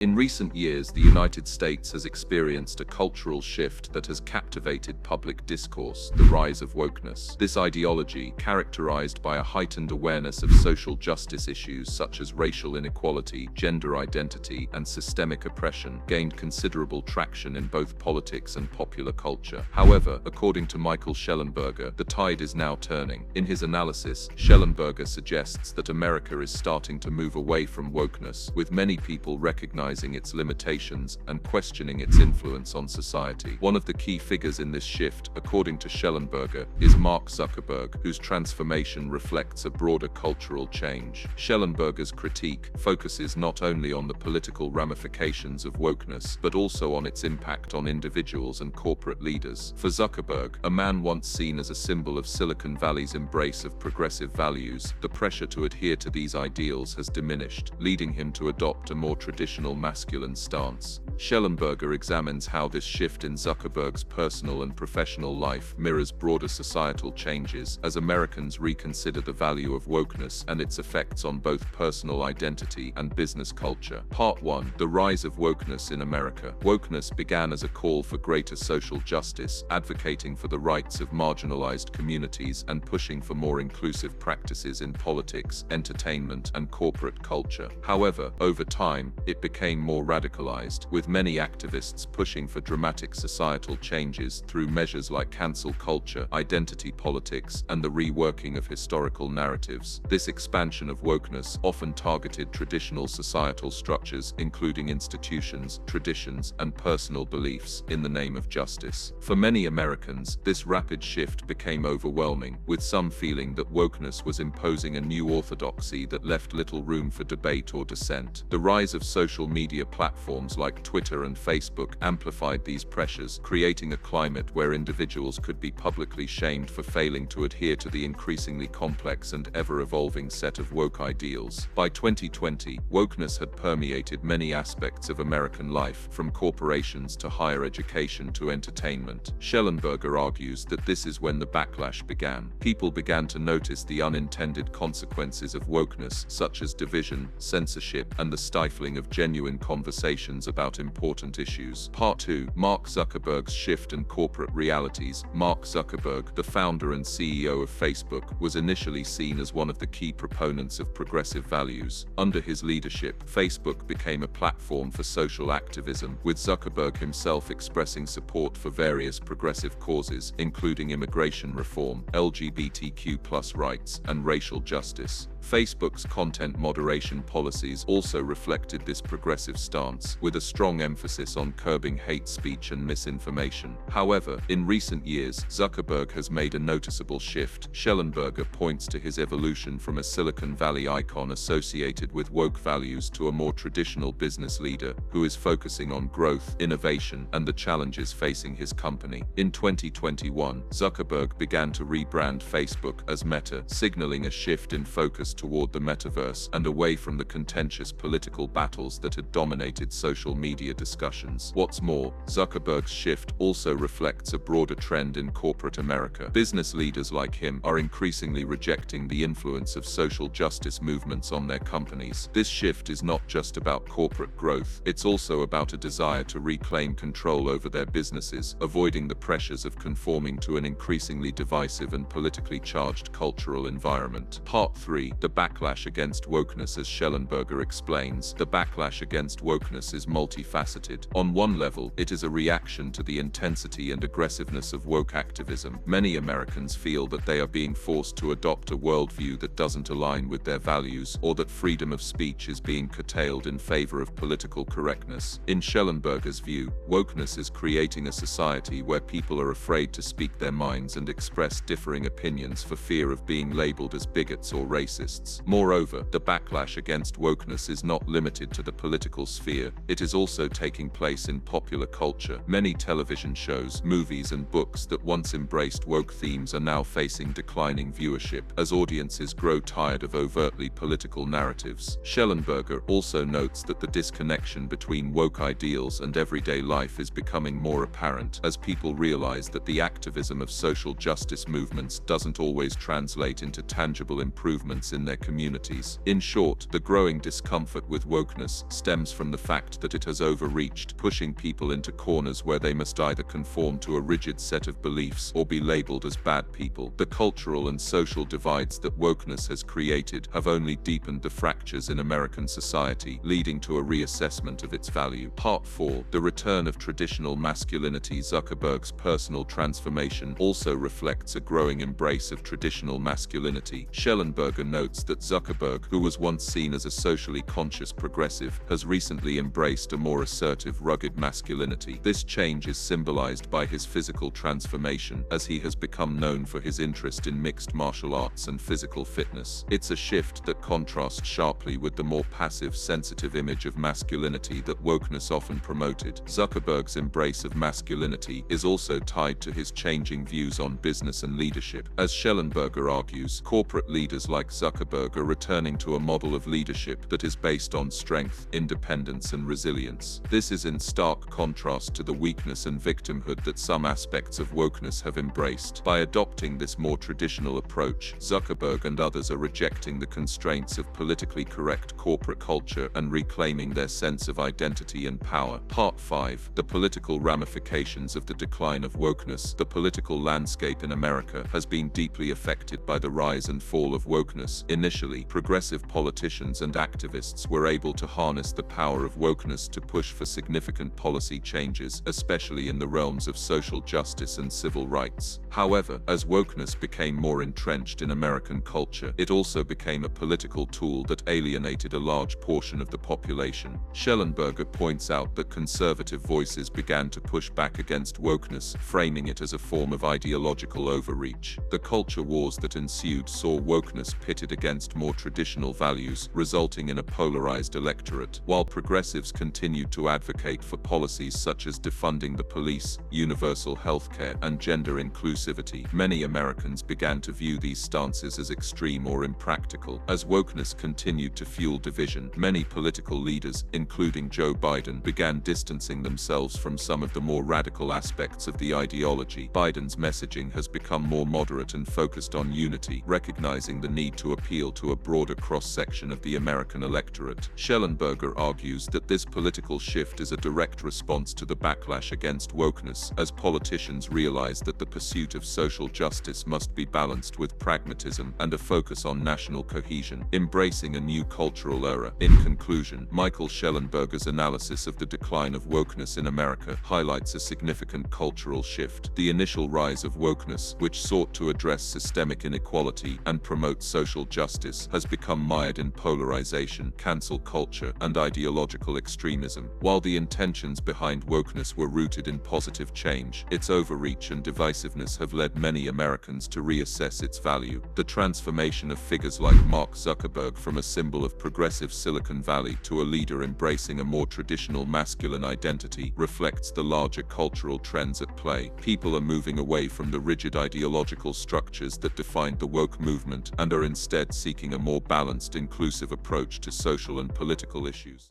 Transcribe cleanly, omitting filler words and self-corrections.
In recent years, the United States has experienced a cultural shift that has captivated public discourse: the rise of wokeness. This ideology, characterized by a heightened awareness of social justice issues such as racial inequality, gender identity, and systemic oppression, gained considerable traction in both politics and popular culture. However, according to Michael Shellenberger, the tide is now turning. In his analysis, Shellenberger suggests that America is starting to move away from wokeness, with many people recognizing its limitations and questioning its influence on society. One of the key figures in this shift, according to Shellenberger, is Mark Zuckerberg, whose transformation reflects a broader cultural change. Shellenberger's critique focuses not only on the political ramifications of wokeness, but also on its impact on individuals and corporate leaders. For Zuckerberg, a man once seen as a symbol of Silicon Valley's embrace of progressive values, the pressure to adhere to these ideals has diminished, leading him to adopt a more traditional masculine stance. Shellenberger examines how this shift in Zuckerberg's personal and professional life mirrors broader societal changes as Americans reconsider the value of wokeness and its effects on both personal identity and business culture. Part 1. The rise of wokeness in America. Wokeness began as a call for greater social justice, advocating for the rights of marginalized communities and pushing for more inclusive practices in politics, entertainment, and corporate culture. However, over time, it became more radicalized, with many activists pushing for dramatic societal changes through measures like cancel culture, identity politics, and the reworking of historical narratives. This expansion of wokeness often targeted traditional societal structures, including institutions, traditions, and personal beliefs, in the name of justice. For many Americans, this rapid shift became overwhelming, with some feeling that wokeness was imposing a new orthodoxy that left little room for debate or dissent. The rise of social media platforms like Twitter and Facebook amplified these pressures, creating a climate where individuals could be publicly shamed for failing to adhere to the increasingly complex and ever-evolving set of woke ideals. By 2020, wokeness had permeated many aspects of American life, from corporations to higher education to entertainment. Shellenberger argues that this is when the backlash began. People began to notice the unintended consequences of wokeness, such as division, censorship, and the stifling of genuine conversations about important issues. Part 2. Mark Zuckerberg's shift and corporate realities. Mark Zuckerberg, the founder and CEO of Facebook, was initially seen as one of the key proponents of progressive values. Under his leadership, Facebook became a platform for social activism, with Zuckerberg himself expressing support for various progressive causes, including immigration reform, LGBTQ+ rights, and racial justice. Facebook's content moderation policies also reflected this progressive stance, with a strong emphasis on curbing hate speech and misinformation. However, in recent years, Zuckerberg has made a noticeable shift. Shellenberger points to his evolution from a Silicon Valley icon associated with woke values to a more traditional business leader who is focusing on growth, innovation, and the challenges facing his company. In 2021, Zuckerberg began to rebrand Facebook as Meta, signaling a shift in focus toward the metaverse and away from the contentious political battles that had dominated social media discussions. What's more, Zuckerberg's shift also reflects a broader trend in corporate America. Business leaders like him are increasingly rejecting the influence of social justice movements on their companies. This shift is not just about corporate growth, it's also about a desire to reclaim control over their businesses, avoiding the pressures of conforming to an increasingly divisive and politically charged cultural environment. Part 3. The backlash against wokeness. As Shellenberger explains, the backlash against wokeness is multifaceted. On one level, it is a reaction to the intensity and aggressiveness of woke activism. Many Americans feel that they are being forced to adopt a worldview that doesn't align with their values, or that freedom of speech is being curtailed in favor of political correctness. In Shellenberger's view, wokeness is creating a society where people are afraid to speak their minds and express differing opinions for fear of being labeled as bigots or racists. Moreover, the backlash against wokeness is not limited to the political sphere, it is also taking place in popular culture. Many television shows, movies, and books that once embraced woke themes are now facing declining viewership as audiences grow tired of overtly political narratives. Shellenberger also notes that the disconnection between woke ideals and everyday life is becoming more apparent as people realize that the activism of social justice movements doesn't always translate into tangible improvements in in their communities. In short, the growing discomfort with wokeness stems from the fact that it has overreached, pushing people into corners where they must either conform to a rigid set of beliefs or be labeled as bad people. The cultural and social divides that wokeness has created have only deepened the fractures in American society, leading to a reassessment of its value. Part 4. The return of traditional masculinity. Zuckerberg's personal transformation also reflects a growing embrace of traditional masculinity. Shellenberger notes that Zuckerberg, who was once seen as a socially conscious progressive, has recently embraced a more assertive, rugged masculinity. This change is symbolized by his physical transformation, as he has become known for his interest in mixed martial arts and physical fitness. It's a shift that contrasts sharply with the more passive, sensitive image of masculinity that wokeness often promoted. Zuckerberg's embrace of masculinity is also tied to his changing views on business and leadership. As Shellenberger argues, corporate leaders like Zuckerberg are returning to a model of leadership that is based on strength, independence, and resilience. This is in stark contrast to the weakness and victimhood that some aspects of wokeness have embraced. By adopting this more traditional approach, Zuckerberg and others are rejecting the constraints of politically correct corporate culture and reclaiming their sense of identity and power. Part 5. The political ramifications of the decline of wokeness. The political landscape in America has been deeply affected by the rise and fall of wokeness. Initially, progressive politicians and activists were able to harness the power of wokeness to push for significant policy changes, especially in the realms of social justice and civil rights. However, as wokeness became more entrenched in American culture, it also became a political tool that alienated a large portion of the population. Shellenberger points out that conservative voices began to push back against wokeness, framing it as a form of ideological overreach. The culture wars that ensued saw wokeness pitted against more traditional values, resulting in a polarized electorate. While progressives continued to advocate for policies such as defunding the police, universal healthcare, and gender inclusivity, many Americans began to view these stances as extreme or impractical. As wokeness continued to fuel division, many political leaders, including Joe Biden, began distancing themselves from some of the more radical aspects of the ideology. Biden's messaging has become more moderate and focused on unity, recognizing the need to appeal to a broader cross-section of the American electorate. Shellenberger argues that this political shift is a direct response to the backlash against wokeness, as politicians realize that the pursuit of social justice must be balanced with pragmatism and a focus on national cohesion, embracing a new cultural era. In conclusion, Michael Shellenberger's analysis of the decline of wokeness in America highlights a significant cultural shift. The initial rise of wokeness, which sought to address systemic inequality and promote social justice, has become mired in polarization, cancel culture, and ideological extremism. While the intentions behind wokeness were rooted in positive change, its overreach and divisiveness have led many Americans to reassess its value. The transformation of figures like Mark Zuckerberg from a symbol of progressive Silicon Valley to a leader embracing a more traditional masculine identity reflects the larger cultural trends at play. People are moving away from the rigid ideological structures that defined the woke movement and are instead seeking a more balanced, inclusive approach to social and political issues.